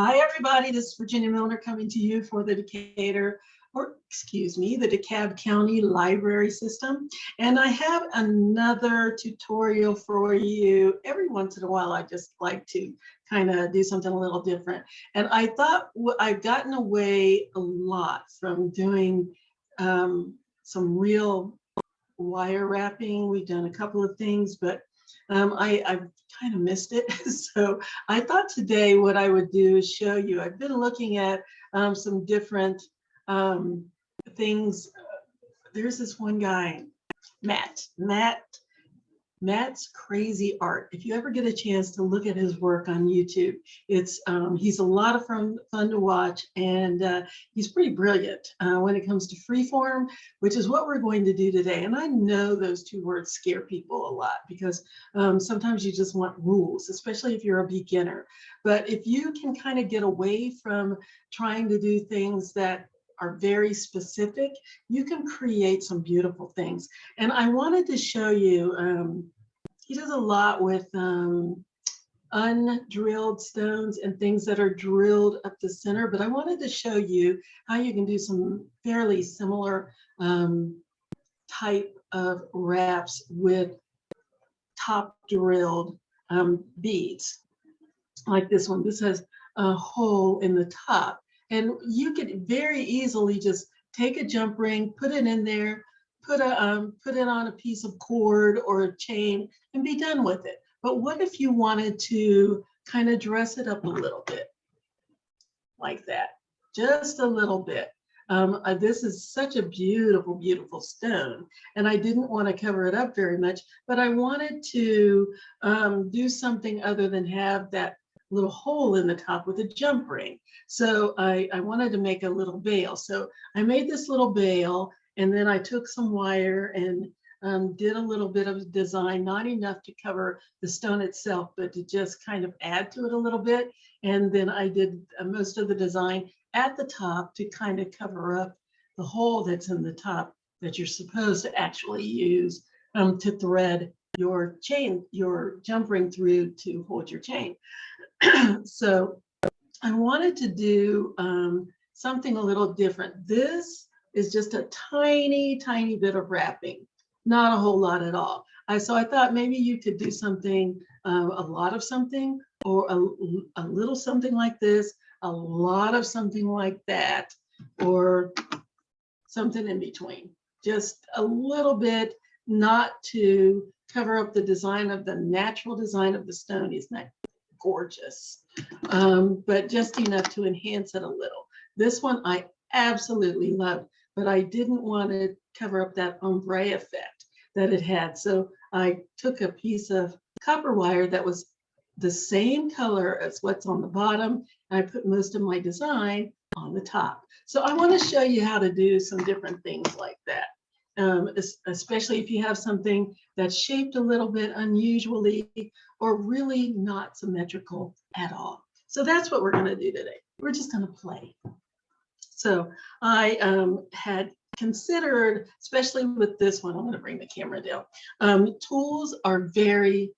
Hi, everybody. This is Virginia Milner coming to you for the Decatur, or excuse me, the DeKalb County Library System. And I have another tutorial for you. Every once in a while, I just like to kind of do something a little different. And I thought I've gotten away a lot from doing some real wire wrapping. We've done a couple of things, but I've kind of missed it. So I thought today what I would do is show you. I've been looking at some different things. There's this one guy, Matt's Crazy Art. If you ever get a chance to look at his work on YouTube, it's he's a lot of fun to watch, and he's pretty brilliant when it comes to freeform, which is what we're going to do today. And I know those two words scare people a lot because sometimes you just want rules, especially if you're a beginner. But if you can kind of get away from trying to do things that are very specific, you can create some beautiful things. And I wanted to show you, he does a lot with undrilled stones and things that are drilled up the center, but I wanted to show you how you can do some fairly similar type of wraps with top drilled beads, like this one. This has a hole in the top. And you could very easily just take a jump ring, put it in there, put it on a piece of cord or a chain, and be done with it. But what if you wanted to kind of dress it up a little bit, like that, just a little bit? This is such a beautiful, beautiful stone, and I didn't want to cover it up very much, but I wanted to do something other than have that little hole in the top with a jump ring. So I wanted to make a little veil. So I made this little veil, and then I took some wire and did a little bit of design, not enough to cover the stone itself, but to just kind of add to it a little bit. And then I did most of the design at the top to kind of cover up the hole that's in the top that you're supposed to actually use to thread your chain, your jump ring through to hold your chain. So I wanted to do something a little different. This is just a tiny, tiny bit of wrapping, not a whole lot at all. So I thought maybe you could do something, a lot of something, or a little something like this, a lot of something like that, or something in between. Just a little bit, not to cover up the design of the natural design of the stone. Isn't that gorgeous? But just enough to enhance it a little. This one I absolutely loved, but I didn't want to cover up that ombre effect that it had. So I took a piece of copper wire that was the same color as what's on the bottom, and I put most of my design on the top. So I want to show you how to do some different things like that. Especially if you have something that's shaped a little bit unusually or really not symmetrical at all. So that's what we're going to do today. We're just going to play. So I had considered, especially with this one, I'm going to bring the camera down. Tools are very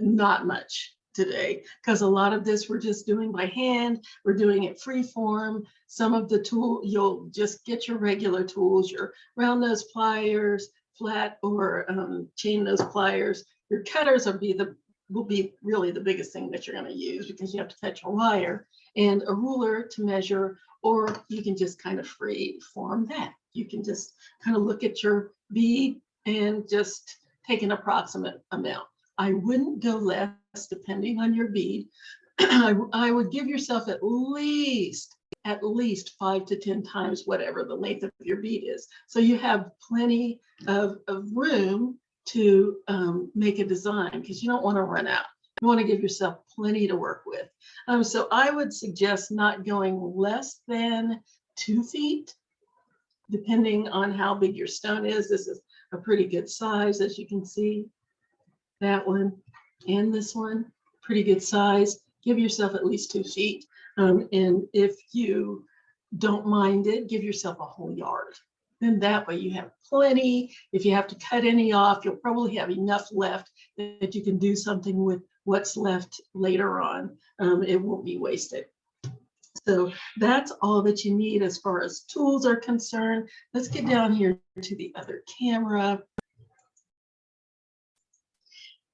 not much today, because a lot of this we're just doing by hand. We're doing it free form. Some of the tool, you'll just get your regular tools, your round nose pliers, flat or chain nose pliers. Your cutters will be really the biggest thing that you're going to use, because you have to cut your wire, and a ruler to measure, or you can just kind of free form that. You can just kind of look at your bead and just take an approximate amount. I wouldn't go less depending on your bead. I would give yourself at least 5 to 10 times whatever the length of your bead is. So you have plenty of room to make a design, because you don't want to run out. You want to give yourself plenty to work with. So I would suggest not going less than 2 feet, depending on how big your stone is. This is a pretty good size, as you can see. That one and this one, pretty good size. Give yourself at least 2 feet. And if you don't mind it, give yourself a whole yard. Then that way you have plenty. If you have to cut any off, you'll probably have enough left that you can do something with what's left later on. It won't be wasted. So that's all that you need as far as tools are concerned. Let's get down here to the other camera.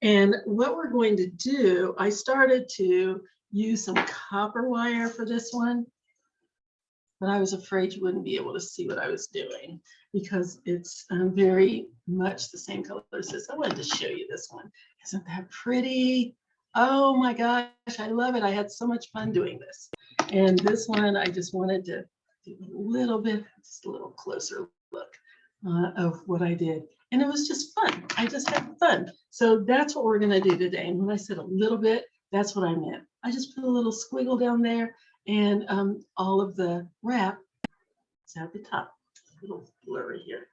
And what we're going to do, I started to use some copper wire for this one, but I was afraid you wouldn't be able to see what I was doing because it's very much the same color as this. I wanted to show you this one. Isn't that pretty? Oh my gosh, I love it. I had so much fun doing this. And this one, I just wanted to do a little bit, just a little closer look of what I did. And it was just fun. I just had fun. So that's what we're gonna do today. And when I said a little bit, that's what I meant. I just put a little squiggle down there and all of the wrap is at the top. A little blurry here.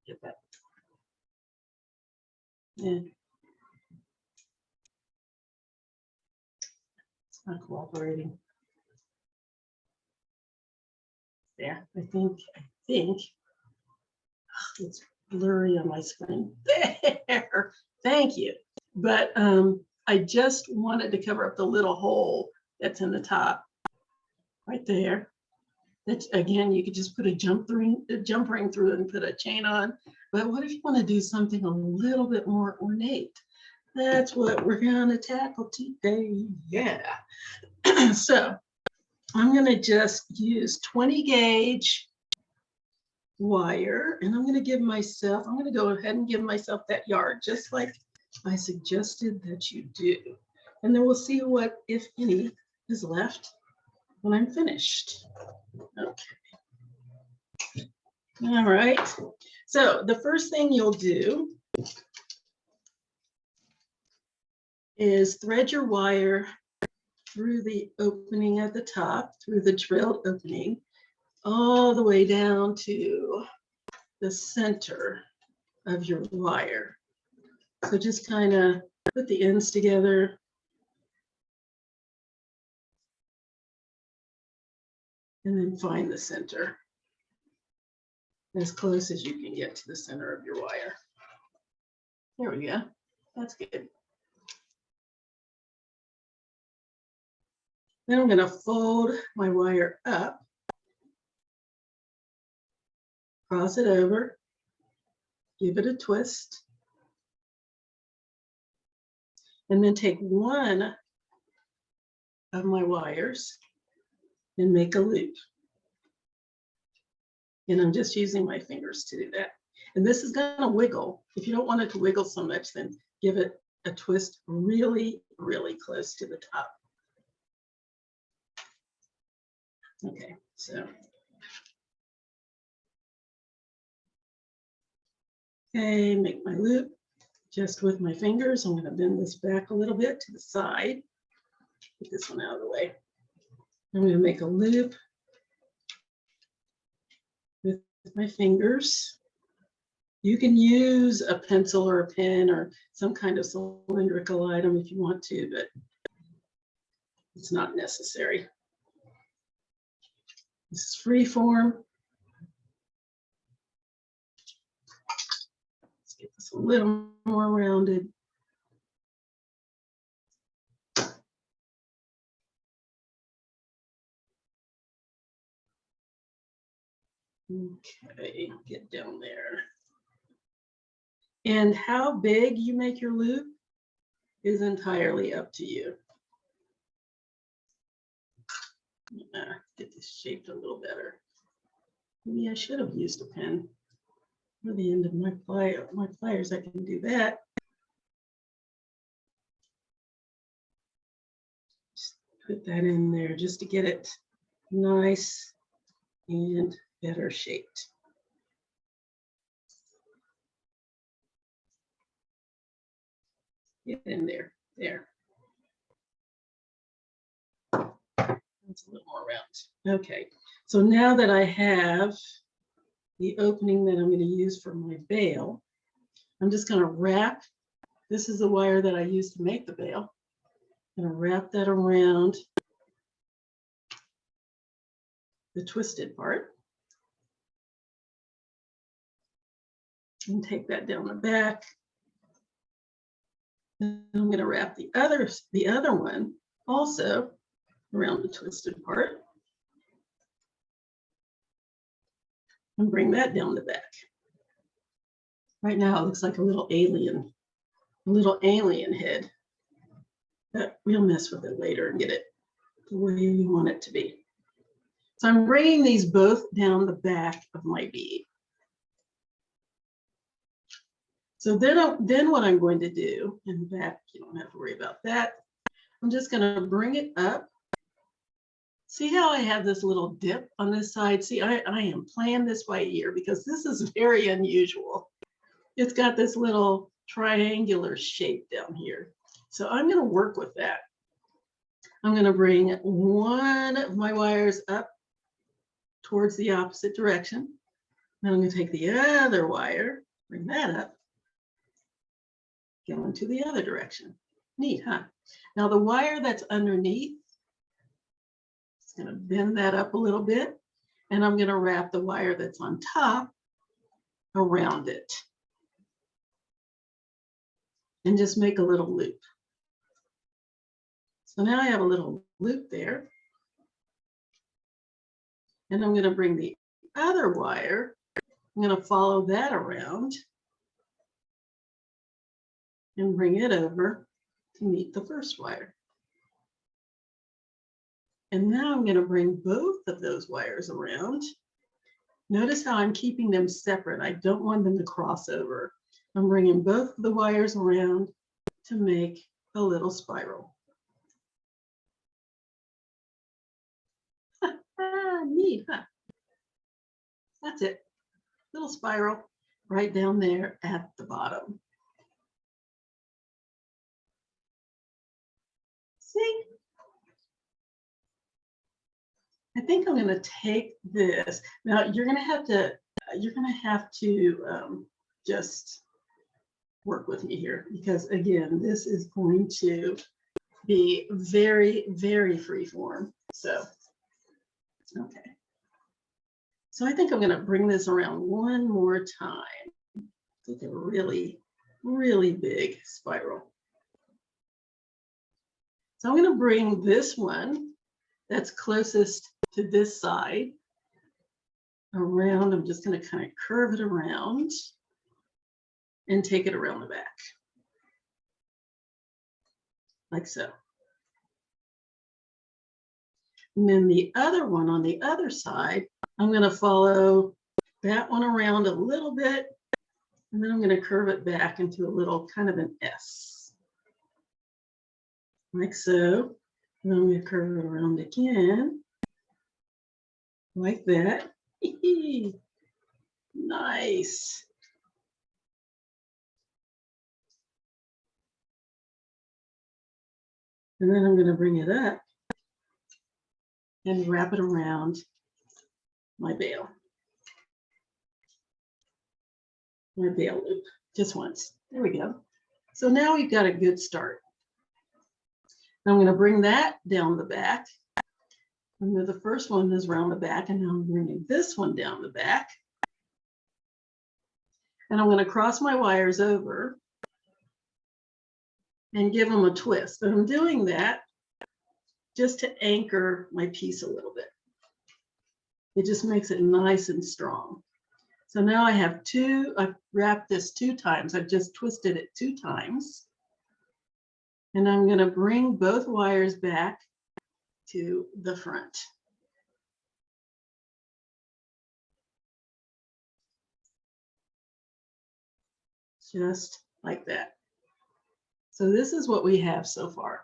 Get that. Yeah. It's not cooperating. There, I think it's blurry on my screen. There, thank you. But I just wanted to cover up the little hole that's in the top, right there. That again, you could just put a jump ring through it and put a chain on. But what if you want to do something a little bit more ornate? That's what we're gonna tackle today. Yeah. So I'm gonna just use 20 gauge wire, and I'm going to go ahead and give myself that yard, just like I suggested that you do. And then we'll see what, if any, is left when I'm finished. Okay. All right. So the first thing you'll do is thread your wire through the opening at the top, through the drilled opening, all the way down to the center of your wire. So just kind of put the ends together. And then find the center as close as you can get to the center of your wire. There we go. That's good. Then I'm going to fold my wire up, cross it over, give it a twist, and then take one of my wires and make a loop. And I'm just using my fingers to do that. And this is going to wiggle. If you don't want it to wiggle so much, then give it a twist really, really close to the top. Okay, so. Okay, make my loop just with my fingers. I'm going to bend this back a little bit to the side. Get this one out of the way. I'm going to make a loop with my fingers. You can use a pencil or a pen or some kind of cylindrical item if you want to, but it's not necessary. This is free form. Let's get this a little more rounded. Okay, get down there. And how big you make your loop is entirely up to you. Get this shaped a little better. Maybe I should have used a pen. For the end of my pliers, I can do that. Just put that in there just to get it nice and better shaped. Get in there. There. That's a little more round. Okay. So now that I have the opening that I'm going to use for my bail, I'm just going to wrap. This is the wire that I used to make the bail. I'm going to wrap that around the twisted part and take that down the back. Then I'm going to wrap the other one also around the twisted part and bring that down the back. Right now it looks like a little alien head, but we'll mess with it later and get it the way we want it to be. So I'm bringing these both down the back of my bead. So then what I'm going to do, in the back, you don't have to worry about that. I'm just going to bring it up. See how I have this little dip on this side? See, I am playing this by ear because this is very unusual. It's got this little triangular shape down here. So I'm going to work with that. I'm going to bring one of my wires up towards the opposite direction. Then I'm going to take the other wire, bring that up, go into the other direction. Neat, huh? Now the wire that's underneath, it's going to bend that up a little bit, and I'm going to wrap the wire that's on top around it and just make a little loop. So now I have a little loop there, and I'm going to bring the other wire, I'm going to follow that around and bring it over to meet the first wire. And now I'm going to bring both of those wires around. Notice how I'm keeping them separate. I don't want them to cross over. I'm bringing both of the wires around to make a little spiral. Neat, huh? That's it. Little spiral right down there at the bottom. See? I think I'm going to take this. Now you're going to have to just work with me here because again, this is going to be very, very free form. So, okay. So I think I'm going to bring this around one more time with a really, really big spiral. So I'm going to bring this one that's closest to this side around. I'm just going to kind of curve it around and take it around the back like so. And then the other one on the other side, I'm going to follow that one around a little bit, and then I'm going to curve it back into a little kind of an S like so. And I'm going to curve it around again like that. Nice. And then I'm going to bring it up and wrap it around my bail loop just once. There we go. So now we've got a good start. Now I'm going to bring that down the back. And the first one is around the back, and now I'm bringing this one down the back. And I'm going to cross my wires over and give them a twist. And I'm doing that just to anchor my piece a little bit. It just makes it nice and strong. So now I have I've wrapped this 2 times. I've just twisted it 2 times. And I'm going to bring both wires back to the front. Just like that. So this is what we have so far.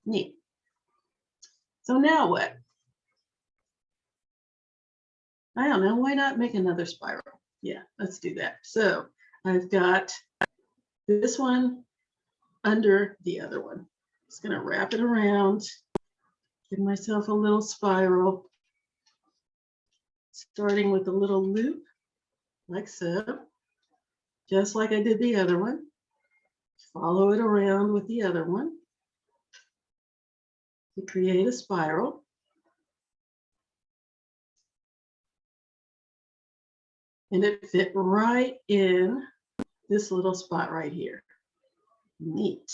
Neat. So now what? I don't know, why not make another spiral? Yeah, let's do that. So I've got this one under the other one. Just gonna wrap it around, give myself a little spiral, starting with a little loop, like so, just like I did the other one. Follow it around with the other one to create a spiral. And it fit right in this little spot right here. Neat.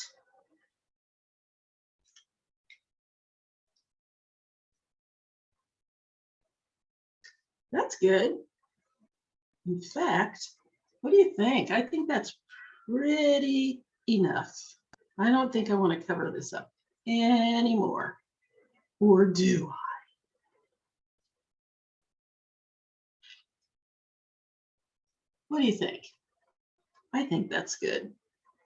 That's good. In fact, what do you think? I think that's pretty enough. I don't think I want to cover this up anymore. Or do I? What do you think? I think that's good.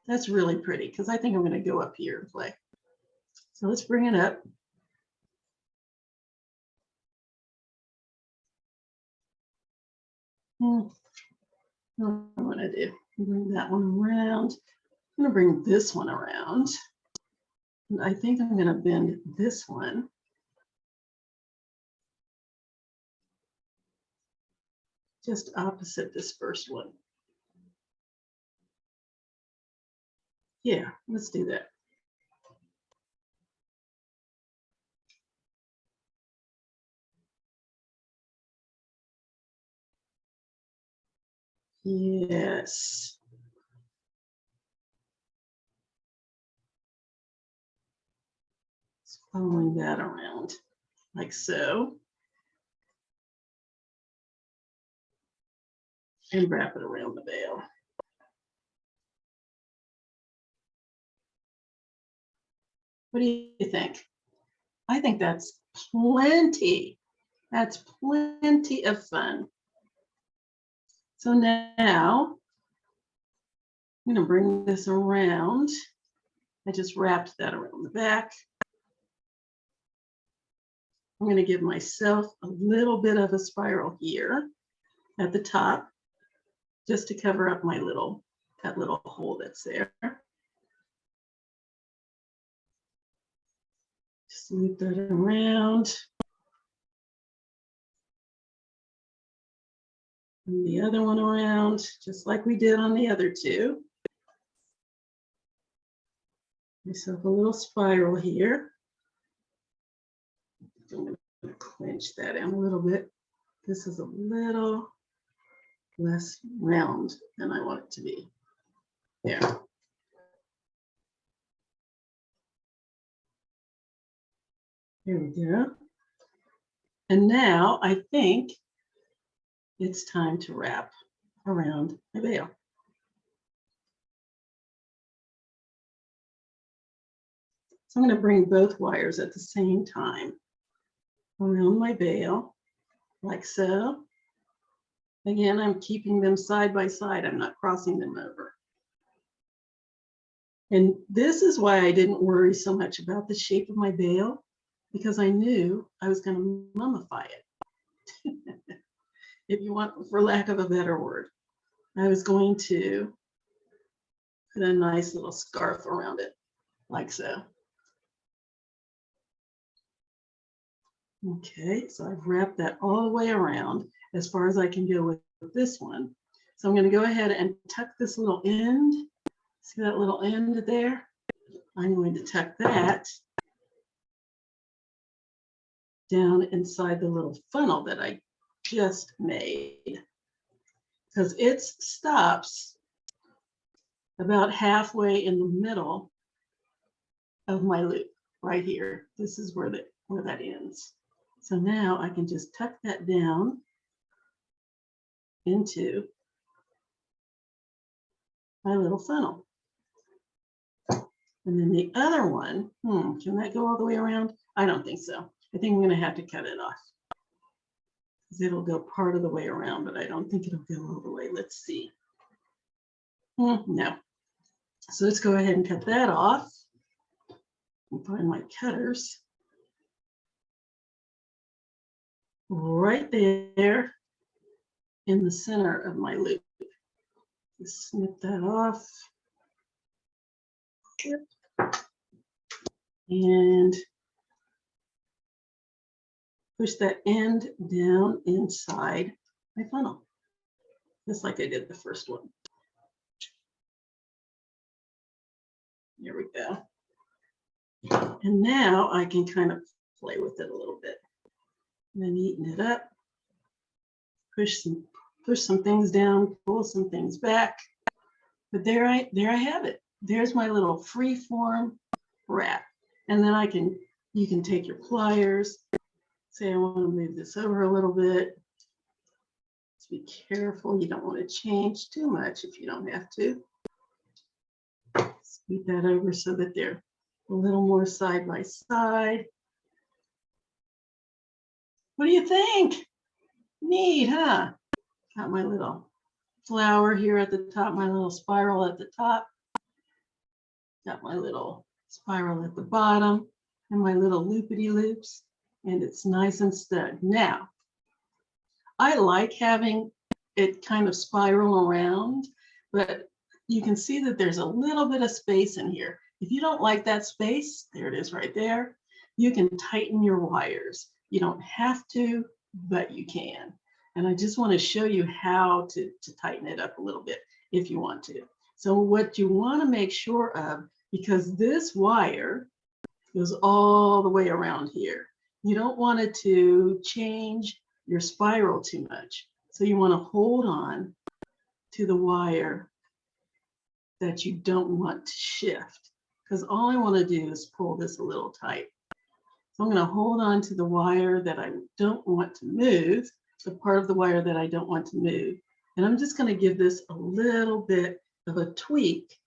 That's really pretty because I think I'm going to go up here and play. So let's bring it up. What am I going to do? Bring that one around. I'm going to bring this one around. And I think I'm going to bend this one. Just opposite this first one. Yeah, let's do that. Yes. Following that around like so. And wrap it around the veil. What do you think? I think that's plenty. That's plenty of fun. So now I'm going to bring this around. I just wrapped that around the back. I'm going to give myself a little bit of a spiral here at the top, just to cover up my that little hole that's there. Just loop that around. And the other one around, just like we did on the other two. Myself a little spiral here. I'm going to clench that in a little bit. This is a little less round than I want it to be. There. There we go. And now I think it's time to wrap around my veil. So I'm going to bring both wires at the same time around my veil, like so. Again, I'm keeping them side by side. I'm not crossing them over. And this is why I didn't worry so much about the shape of my veil, because I knew I was going to mummify it. If you want, for lack of a better word, I was going to put a nice little scarf around it, like so. Okay, so I've wrapped that all the way around as far as I can go with this one. So I'm going to go ahead and tuck this little end. See that little end there? I'm going to tuck that down inside the little funnel that I just made, because it stops about halfway in the middle of my loop right here. This is where that ends. So now I can just tuck that down into my little funnel. And then the other one, can that go all the way around? I don't think so. I think I'm going to have to cut it off, because it'll go part of the way around, but I don't think it'll go all the way. Let's see. No. So let's go ahead and cut that off and find my cutters. Right there in the center of my loop. Just snip that off. And push that end down inside my funnel, just like I did the first one. There we go. And now I can kind of play with it a little bit. And then neaten it up. Push some things down, pull some things back. But there I have it. There's my little free form wrap. And then you can take your pliers, say I want to move this over a little bit. Just be careful. You don't want to change too much if you don't have to. Scoot that over so that they're a little more side by side. What do you think? Neat, huh? Got my little flower here at the top, my little spiral at the top. Got my little spiral at the bottom and my little loopity loops, and it's nice and snug. Now, I like having it kind of spiral around, but you can see that there's a little bit of space in here. If you don't like that space, there it is right there, you can tighten your wires. You don't have to, but you can. And I just want to show you how to tighten it up a little bit if you want to. So what you want to make sure of, because this wire goes all the way around here, you don't want it to change your spiral too much. So you want to hold on to the wire that you don't want to shift, because all I want to do is pull this a little tight. So I'm going to hold on to the wire that I don't want to move, the part of the wire that I don't want to move. And I'm just going to give this a little bit of a tweak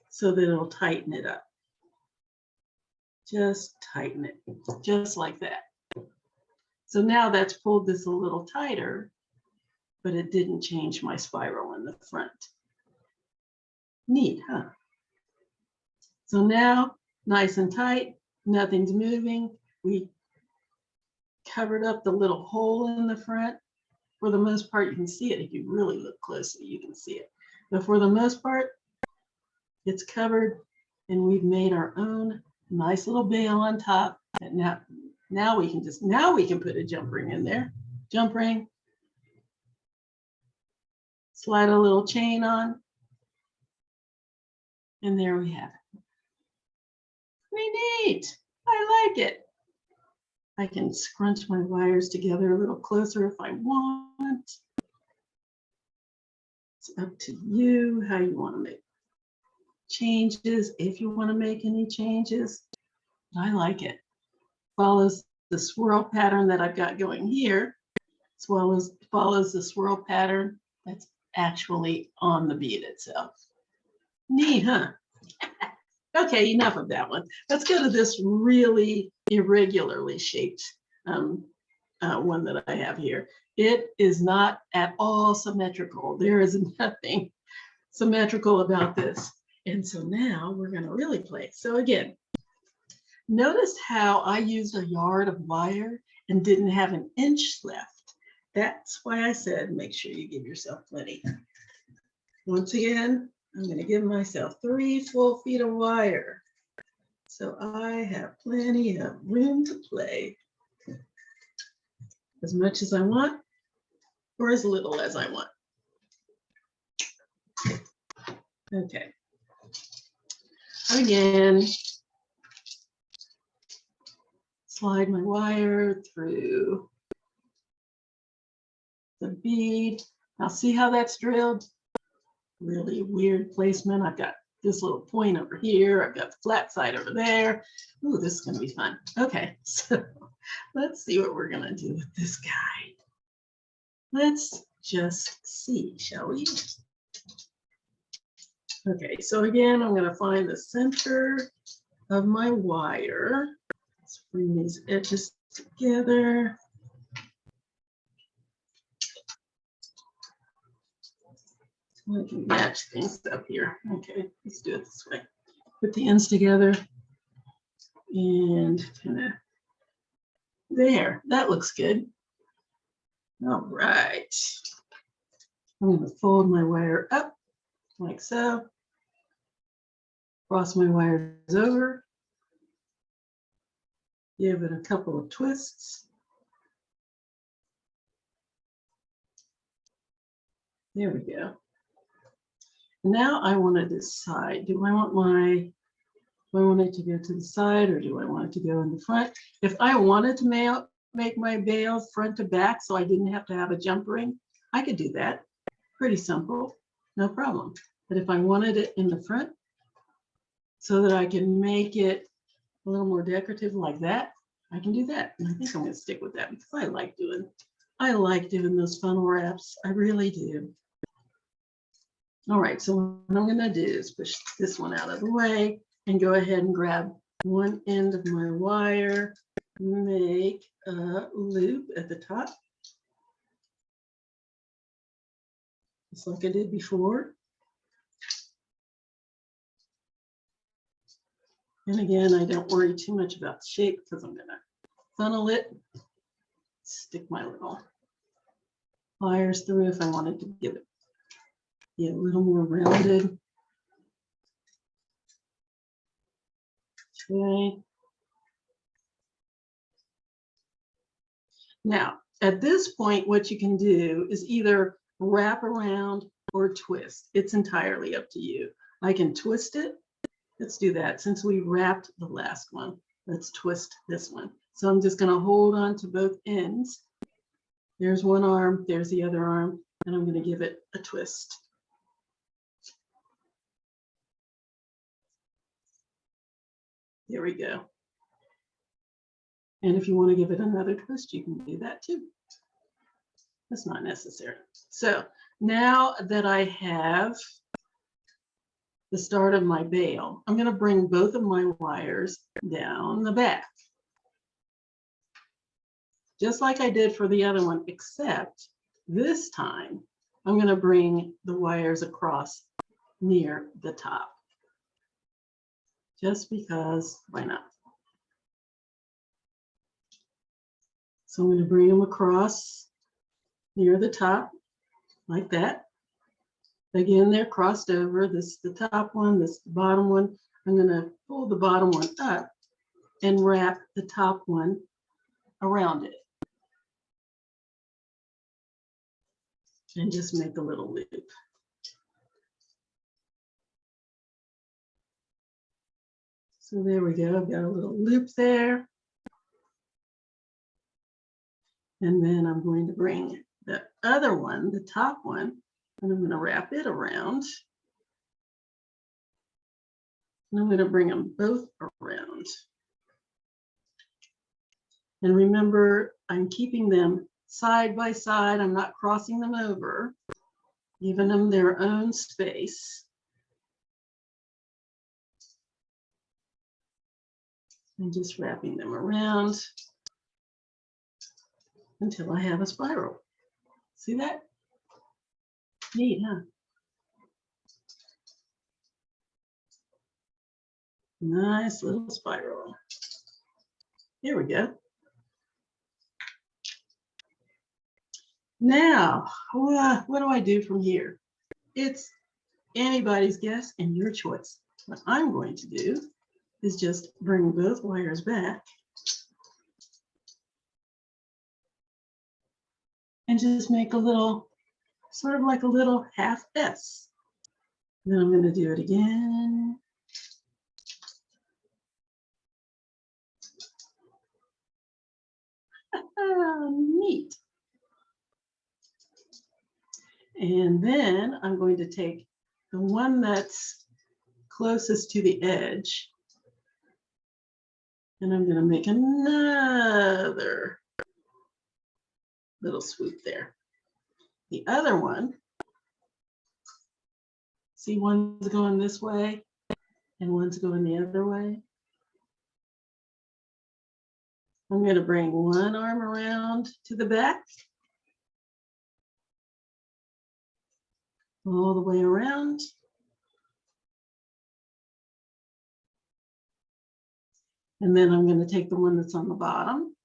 so that it'll tighten it up. Just tighten it, just like that. So now that's pulled this a little tighter, but it didn't change my spiral in the front. Neat, huh? So now, nice and tight, nothing's moving. We covered up the little hole in the front. For the most part, you can see it. If you really look closely, you can see it. But for the most part, it's covered, and we've made our own nice little bail on top. And now we can put a jump ring in there. Jump ring. Slide a little chain on. And there we have it. Pretty neat. I like it. I can scrunch my wires together a little closer if I want. It's up to you how you want to make changes, if you want to make any changes. I like it. Follows the swirl pattern that I've got going here, as well as follows the swirl pattern that's actually on the bead itself. Neat, huh? Okay, enough of that one. Let's go to this really irregularly shaped one that I have here. It is not at all symmetrical. There is nothing symmetrical about this. And so now we're going to really play. So again, notice how I used a yard of wire and didn't have an inch left. That's why I said make sure you give yourself plenty. Once again, I'm going to give myself 3 full feet of wire. So I have plenty of room to play. As much as I want, or as little as I want. Okay. Again, slide my wire through the bead. Now see how that's drilled? Really weird placement. I've got this little point over here. I've got the flat side over there. Ooh, this is going to be fun. Okay, so let's see what we're going to do with this guy. Let's just see, shall we? Okay, so again, I'm going to find the center of my wire. Let's bring these edges together. I can match things up here. Okay, let's do it this way. Put the ends together and kind of there. That looks good. All right. I'm going to fold my wire up like so. Cross my wires over. Give it a couple of twists. There we go. Now I want to decide, do I want it to go to the side or do I want it to go in the front? If I wanted to make my bail front to back so I didn't have to have a jump ring, I could do that. Pretty simple, no problem. But if I wanted it in the front so that I can make it a little more decorative like that, I can do that. And I think I'm going to stick with that because I like doing those funnel wraps. I really do. All right, so what I'm going to do is push this one out of the way and go ahead and grab one end of my wire, make a loop at the top, just like I did before. And again, I don't worry too much about the shape because I'm going to funnel it, stick my little pliers through if I wanted to give it a little more rounded. Okay. Now, at this point, what you can do is either wrap around or twist. It's entirely up to you. I can twist it. Let's do that. Since we wrapped the last one, let's twist this one. So I'm just going to hold on to both ends. There's one arm, there's the other arm, and I'm going to give it a twist. There we go. And if you want to give it another twist, you can do that too. That's not necessary. So now that I have the start of my bail, I'm going to bring both of my wires down the back. Just like I did for the other one, except this time I'm going to bring the wires across near the top. Just because, why not? So I'm going to bring them across near the top like that. Again, they're crossed over. This is the top one, this is the bottom one. I'm going to pull the bottom one up and wrap the top one around it. And just make a little loop. So there we go. I've got a little loop there. And then I'm going to bring the other one, the top one, and I'm going to wrap it around. And I'm going to bring them both around. And remember, I'm keeping them side by side. I'm not crossing them over, giving them their own space. And just wrapping them around until I have a spiral. See that? Neat, huh? Nice little spiral. Here we go. Now, what do I do from here? It's anybody's guess and your choice. What I'm going to do is just bring both wires back and just make a little, sort of like a little half S. Then I'm going to do it again. Neat. And then I'm going to take the one that's closest to the edge, and I'm going to make another little swoop there. The other one, see, one's going this way and one's going the other way. I'm going to bring one arm around to the back, all the way around. And then I'm going to take the one that's on the bottom.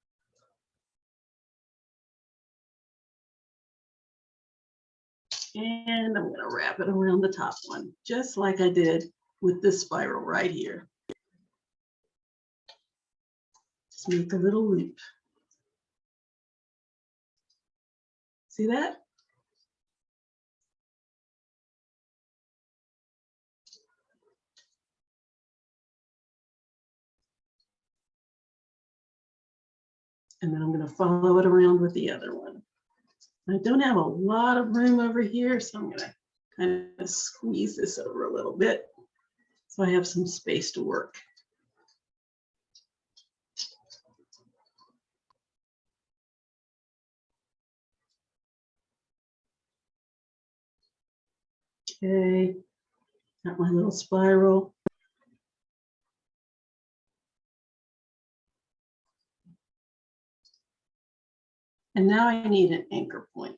And I'm going to wrap it around the top one, just like I did with this spiral right here. Just make a little loop. See that? And then I'm going to follow it around with the other one. I don't have a lot of room over here, so I'm going to kind of squeeze this over a little bit so I have some space to work. Okay, got my little spiral. And now I need an anchor point.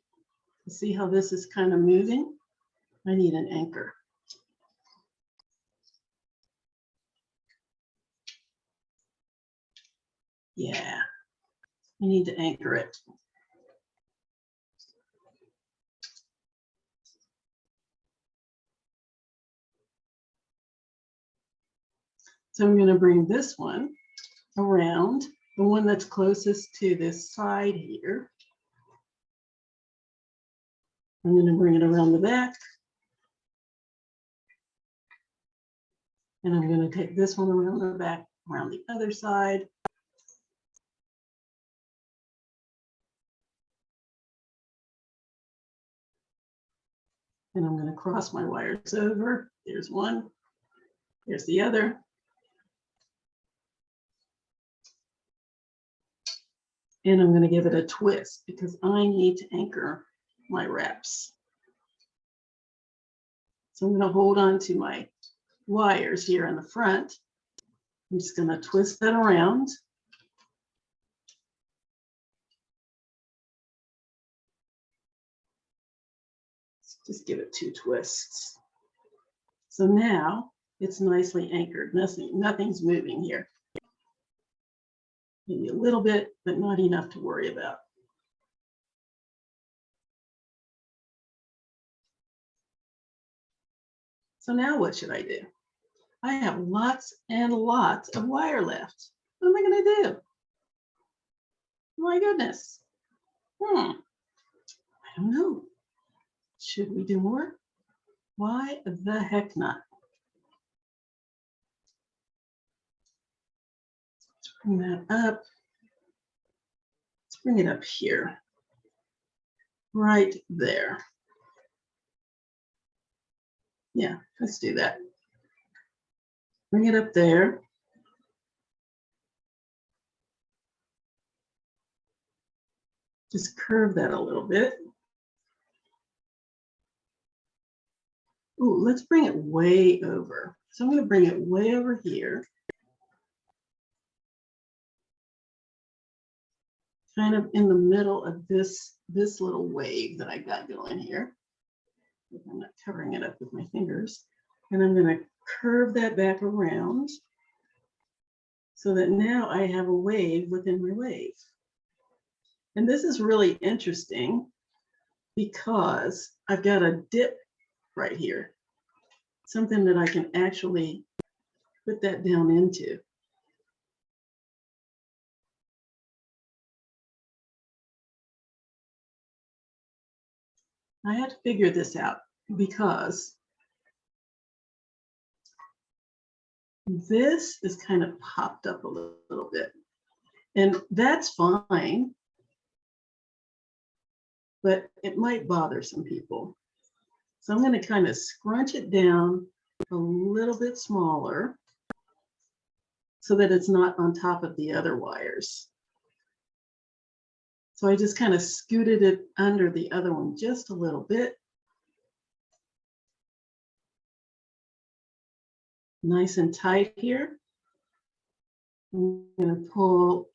See how this is kind of moving? I need an anchor. Yeah, I need to anchor it. So I'm going to bring this one around, the one that's closest to this side here. I'm going to bring it around the back. And I'm going to take this one around the back, around the other side. And I'm going to cross my wires over. There's one. There's the other. And I'm going to give it a twist because I need to anchor my wraps. So I'm going to hold on to my wires here in the front. I'm just going to twist that around. Just give it 2 twists. So now it's nicely anchored. Nothing's moving here. Maybe a little bit, but not enough to worry about. So now what should I do? I have lots and lots of wire left. What am I going to do? My goodness. I don't know. Should we do more? Why the heck not? Let's bring that up. Let's bring it up here. Right there. Yeah, let's do that. Bring it up there. Just curve that a little bit. Ooh, let's bring it way over. So I'm going to bring it way over here. Kind of in the middle of this little wave that I got going here. I'm not covering it up with my fingers. And I'm going to curve that back around so that now I have a wave within my wave. And this is really interesting because I've got a dip right here, something that I can actually put that down into. I had to figure this out because this is kind of popped up a little bit. And that's fine, but it might bother some people. So I'm going to kind of scrunch it down a little bit smaller so that it's not on top of the other wires. So I just kind of scooted it under the other one just a little bit. Nice and tight here. I'm going to pull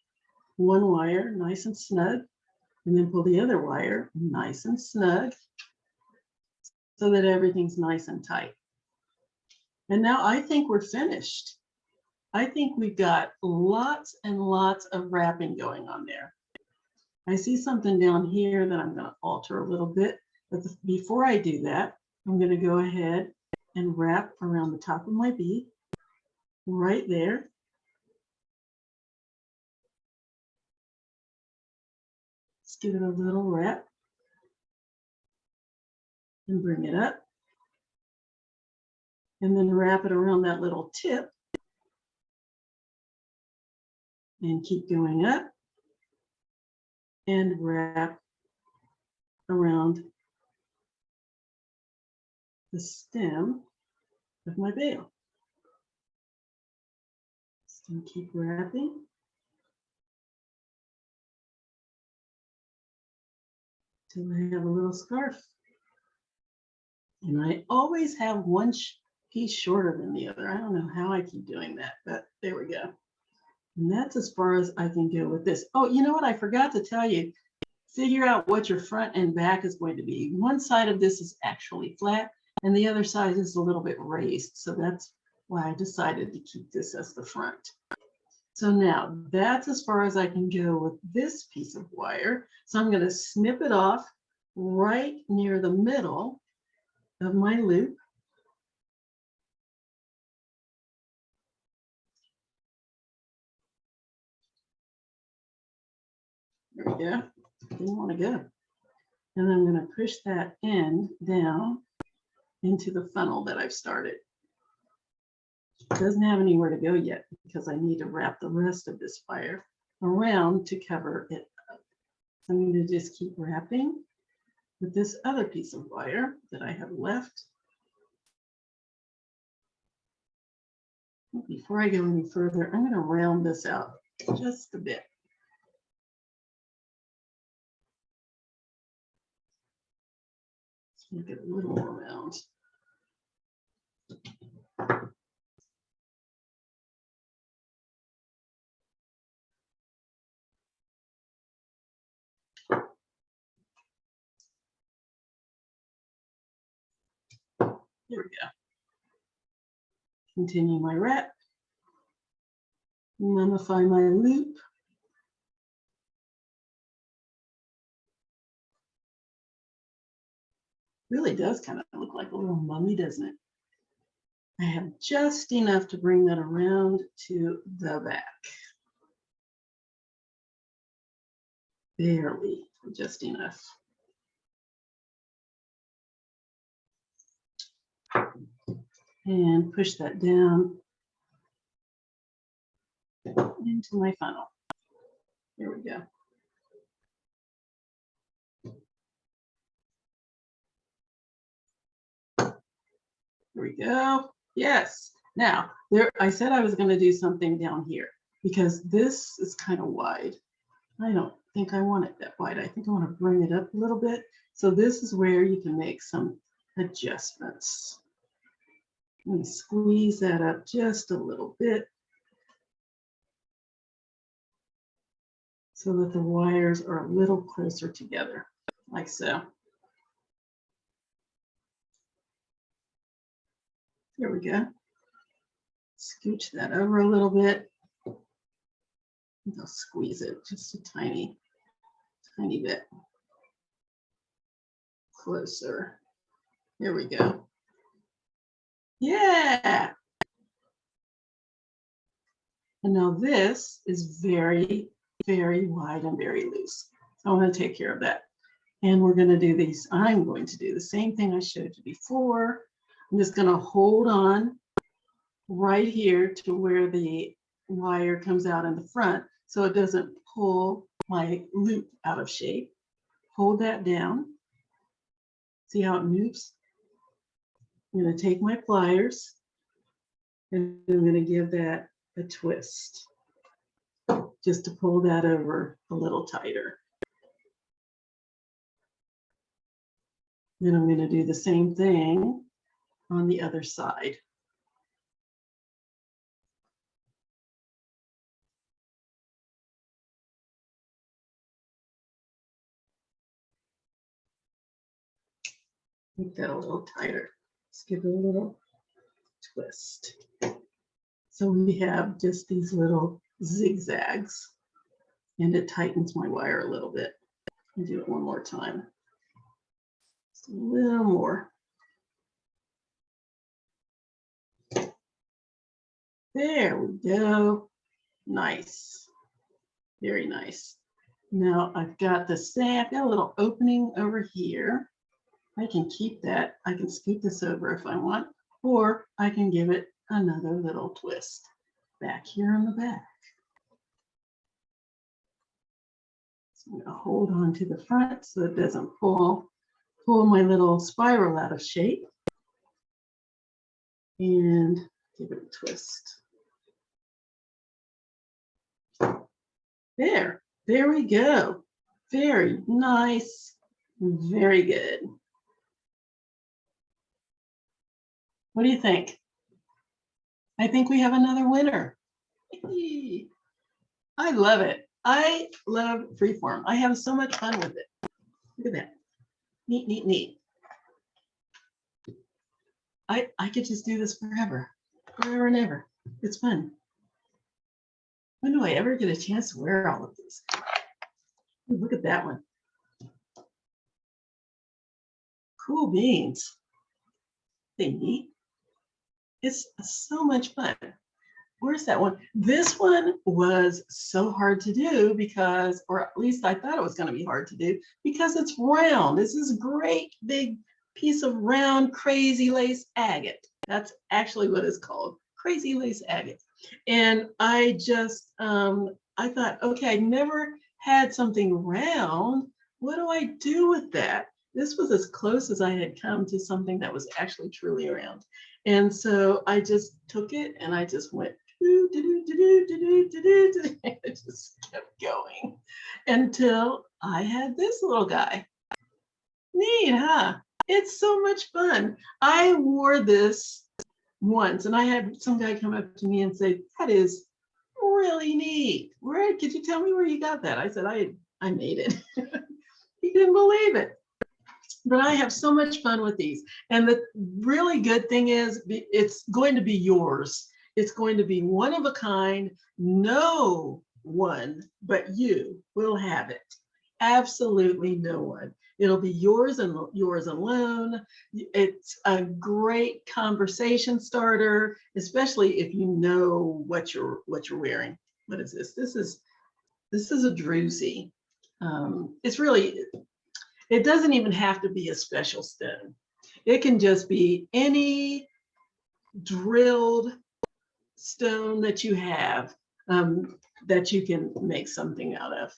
one wire nice and snug, and then pull the other wire nice and snug so that everything's nice and tight. And now I think we're finished. I think we've got lots and lots of wrapping going on there. I see something down here that I'm going to alter a little bit, but before I do that, I'm going to go ahead and wrap around the top of my bead right there. Let's give it a little wrap and bring it up. And then wrap it around that little tip and keep going up and wrap around the stem of my bale. Just gonna keep wrapping. Till I have a little scarf. And I always have one piece shorter than the other. I don't know how I keep doing that, but there we go. And that's as far as I can go with this. Oh, you know what? I forgot to tell you. Figure out what your front and back is going to be. One side of this is actually flat and the other side is a little bit raised. So that's why I decided to keep this as the front. So now that's as far as I can go with this piece of wire. So I'm going to snip it off right near the middle of my loop. There we go. Didn't want to go. And I'm going to push that end down into the funnel that I've started. It doesn't have anywhere to go yet because I need to wrap the rest of this wire around to cover it up. So I'm going to just keep wrapping with this other piece of wire that I have left. Before I go any further, I'm going to round this out just a bit. Let's make it a little more round. Here we go. Continue my wrap. Mummify my loop. Really does kind of look like a little mummy, doesn't it? I have just enough to bring that around to the back. Barely, just enough. And push that down into my funnel. There we go. There we go. Yes. Now, I said I was going to do something down here because this is kind of wide. I don't think I want it that wide. I think I want to bring it up a little bit. So this is where you can make some adjustments. And squeeze that up just a little bit so that the wires are a little closer together, like so. There we go. Scooch that over a little bit. I'll squeeze it just a tiny bit closer. There we go. Yeah. And now this is very, very wide and very loose. So I'm going to take care of that. And we're going to do these. I'm going to do the same thing I showed you before. I'm just going to hold on right here to where the wire comes out in the front so it doesn't pull my loop out of shape. Hold that down. See how it moves? I'm going to take my pliers and I'm going to give that a twist just to pull that over a little tighter. Then I'm going to do the same thing on the other side. Make that a little tighter. Let's give it a little twist. So we have just these little zigzags and it tightens my wire a little bit. I'll do it one more time. Just a little more. There we go. Nice. Very nice. Now I've got the same, I've got a little opening over here. I can keep that. I can scoot this over if I want, or I can give it another little twist back here in the back. So I'm going to hold on to the front so it doesn't pull my little spiral out of shape. and give it a twist. There we go. Very nice, very good. What do you think? I think we have another winner. I love it. I love freeform. I have so much fun with it. Look at that. Neat, neat, neat. I could just do this forever and ever. It's fun. When do I ever get a chance to wear all of these? Ooh, look at that one. Cool beans. They neat. It's so much fun. Where's that one? This one was so hard to do because, or at least I thought it was going to be hard to do because it's round. This is a great big piece of round crazy lace agate. That's actually what it's called, crazy lace agate. And I just, I thought, okay, I never had something round. What do I do with that? This was as close as I had come to something that was actually truly round. And so I just took it and I just went, it just kept going until I had this little guy. Neat, huh? It's so much fun. I wore this once and I had some guy come up to me and say, that is really neat. Where could you tell me where you got that? I said, I made it. He couldn't believe it. But I have so much fun with these. And the really good thing is it's going to be yours. It's going to be one of a kind. No one but you will have it. Absolutely no one. It'll be yours and yours alone. It's a great conversation starter, especially if you know what you're wearing. What is this? This is a druzy. It's really, it doesn't even have to be a special stone. It can just be any drilled stone that you have that you can make something out of.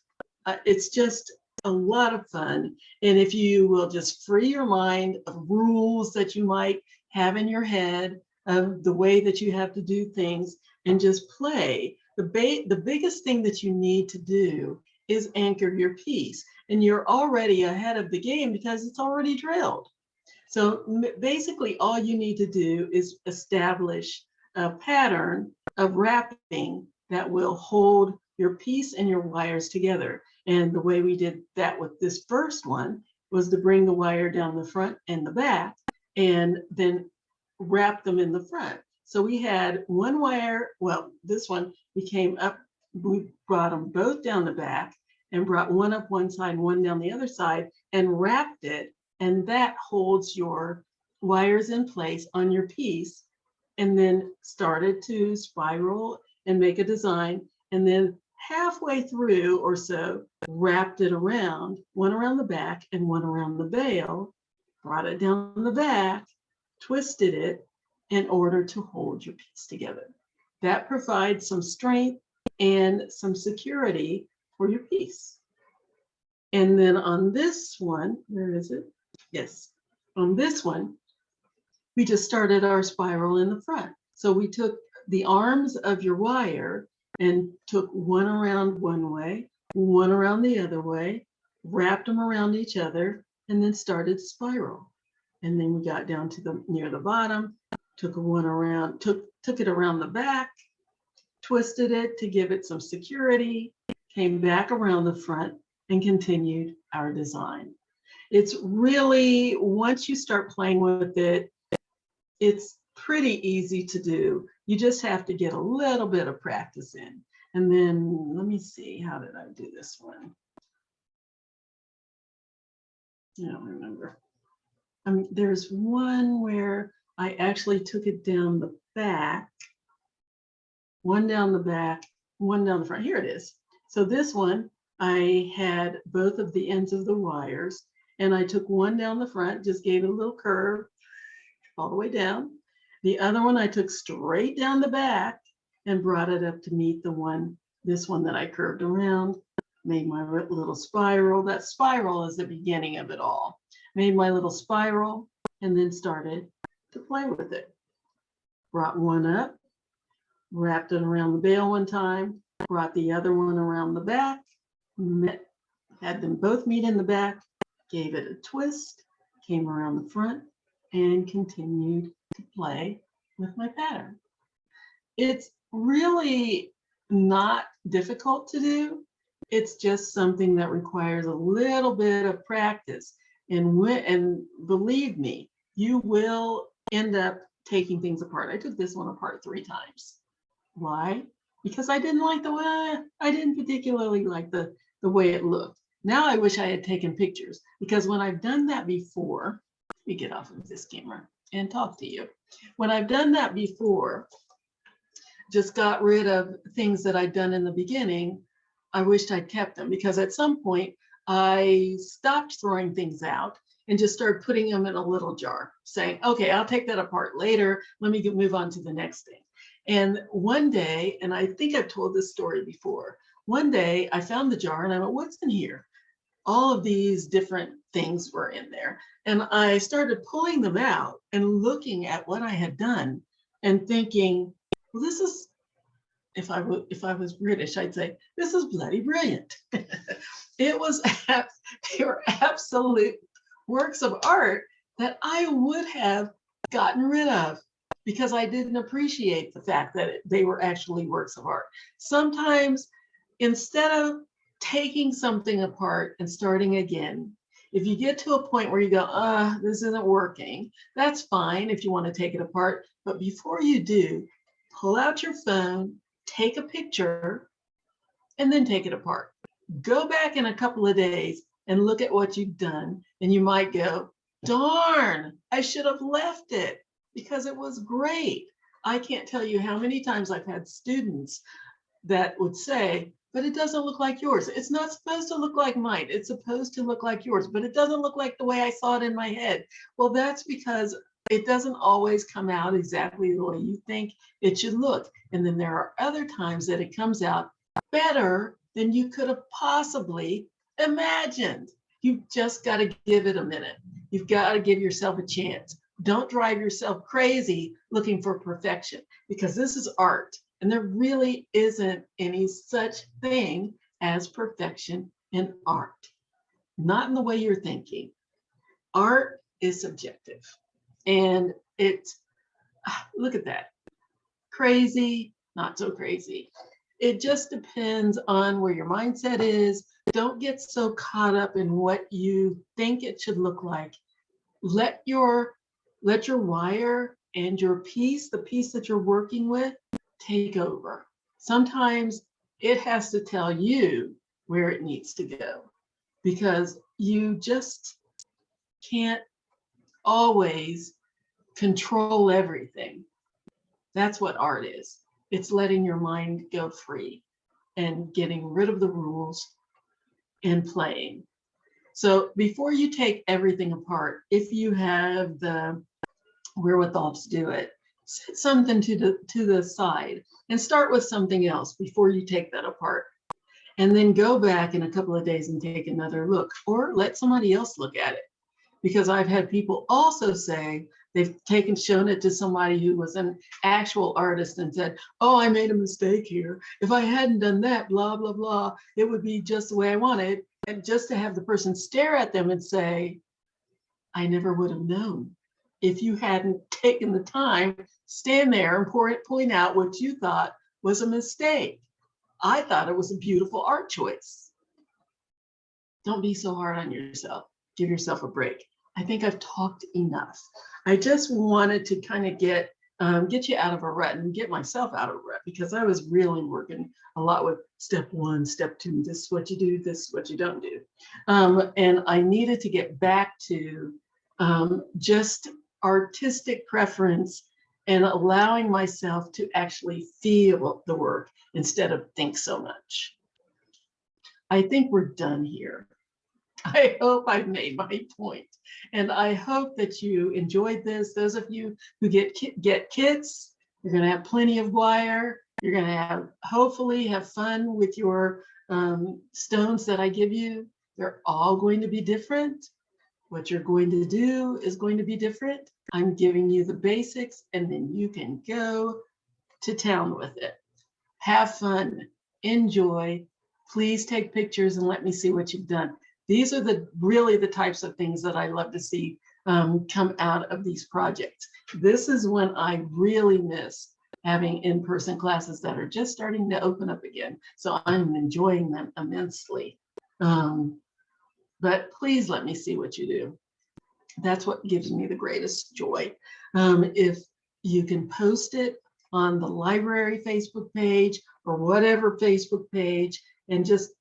It's just a lot of fun. And if you will just free your mind of rules that you might have in your head, of the way that you have to do things, and just play. The biggest thing that you need to do is anchor your piece. And you're already ahead of the game because it's already drilled. So basically all you need to do is establish a pattern of wrapping that will hold your piece and your wires together. And the way we did that with this first one was to bring the wire down the front and the back and then wrap them in the front. So we had one wire, well, this one, we came up, we brought them both down the back and brought one up one side, one down the other side, and wrapped it. And that holds your wires in place on your piece, and then started to spiral and make a design. And then halfway through or so, wrapped it around, one around the back and one around the bail, brought it down the back, twisted it in order to hold your piece together. That provides some strength and some security for your piece. And then on this one, where is it? Yes, on this one, we just started our spiral in the front. So we took the arms of your wire and took one around one way, one around the other way, wrapped them around each other, and then started spiral. And then we got down to the near the bottom, took one around, took it around the back, twisted it to give it some security, came back around the front and continued our design. It's really, once you start playing with it, it's pretty easy to do. You just have to get a little bit of practice in. And then let me see, how did I do this one? I don't remember. There's one where I actually took it down the back, one down the back, one down the front. Here it is. So this one, I had both of the ends of the wires, and I took one down the front, just gave it a little curve all the way down. The other one I took straight down the back and brought it up to meet the one, this one that I curved around, made my little spiral. That spiral is the beginning of it all. Made my little spiral and then started to play with it. brought one up, wrapped it around the bail one time, brought the other one around the back, had them both meet in the back, gave it a twist, came around the front, and continued to play with my pattern. It's really not difficult to do. It's just something that requires a little bit of practice. And believe me, you will end up taking things apart. I took this one apart 3 times. Why? Because I didn't like the way, I didn't particularly like the way it looked. Now I wish I had taken pictures, because when I've done that before, let me get off of this camera and talk to you. When I've done that before, just got rid of things that I'd done in the beginning, I wished I'd kept them, because at some point I stopped throwing things out and just started putting them in a little jar, saying, okay, I'll take that apart later. Let me move on to the next thing. And one day, and I think I've told this story before, one day I found the jar and I went, what's in here? All of these different things were in there. And I started pulling them out and looking at what I had done and thinking, well, this is, if I was British, I'd say, this is bloody brilliant. They were absolute works of art that I would have gotten rid of, because I didn't appreciate the fact that they were actually works of art. Sometimes, instead of taking something apart and starting again, if you get to a point where you go, this isn't working, that's fine if you want to take it apart. But before you do, pull out your phone, take a picture, and then take it apart. Go back in a couple of days and look at what you've done, and you might go, darn, I should have left it, because it was great. I can't tell you how many times I've had students that would say, but it doesn't look like yours. It's not supposed to look like mine. It's supposed to look like yours, but it doesn't look like the way I saw it in my head. Well, that's because it doesn't always come out exactly the way you think it should look. And then there are other times that it comes out better than you could have possibly imagined. You've just got to give it a minute. You've got to give yourself a chance. Don't drive yourself crazy looking for perfection, because this is art, and there really isn't any such thing as perfection in art. Not in the way you're thinking. Art is subjective, and look at that. Crazy, not so crazy. It just depends on where your mindset is. Don't get so caught up in what you think it should look like. Let your wire and your piece, the piece that you're working with, take over. Sometimes it has to tell you where it needs to go, because you just can't always control everything. That's what art is. It's letting your mind go free and getting rid of the rules and playing. So before you take everything apart, if you have the wherewithal to do it, set something to the side and start with something else before you take that apart. And then go back in a couple of days and take another look, or let somebody else look at it. Because I've had people also say they've shown it to somebody who was an actual artist and said, oh, I made a mistake here. If I hadn't done that, blah, blah, blah, it would be just the way I wanted. And just to have the person stare at them and say, I never would have known. If you hadn't taken the time, stand there and point out what you thought was a mistake. I thought it was a beautiful art choice. Don't be so hard on yourself. Give yourself a break. I think I've talked enough. I just wanted to kind of get you out of a rut and get myself out of a rut, because I was really working a lot with step 1, step 2, this is what you do, this is what you don't do. And I needed to get back to just artistic preference and allowing myself to actually feel the work instead of think so much. I think we're done here. I hope I've made my point, and I hope that you enjoyed this. Those of you who get kits, you're going to have plenty of wire. You're going to hopefully have fun with your stones that I give you. They're all going to be different. What you're going to do is going to be different. I'm giving you the basics, and then you can go to town with it. Have fun, enjoy. Please take pictures and let me see what you've done. These are really the types of things that I love to see come out of these projects. This is when I really miss having in-person classes that are just starting to open up again. So I'm enjoying them immensely. But please let me see what you do. That's what gives me the greatest joy. If you can post it on the library Facebook page or whatever Facebook page, and just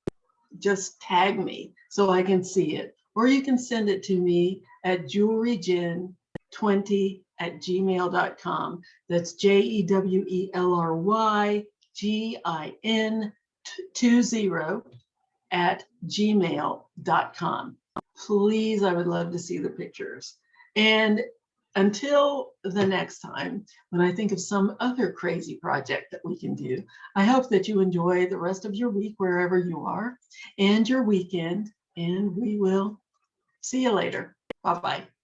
tag me so I can see it. Or you can send it to me at jewelryGin20@gmail.com. That's JEWELRYGIN20@gmail.com. Please, I would love to see the pictures. And until the next time, when I think of some other crazy project that we can do, I hope that you enjoy the rest of your week wherever you are and your weekend, and we will see you later. Bye-bye.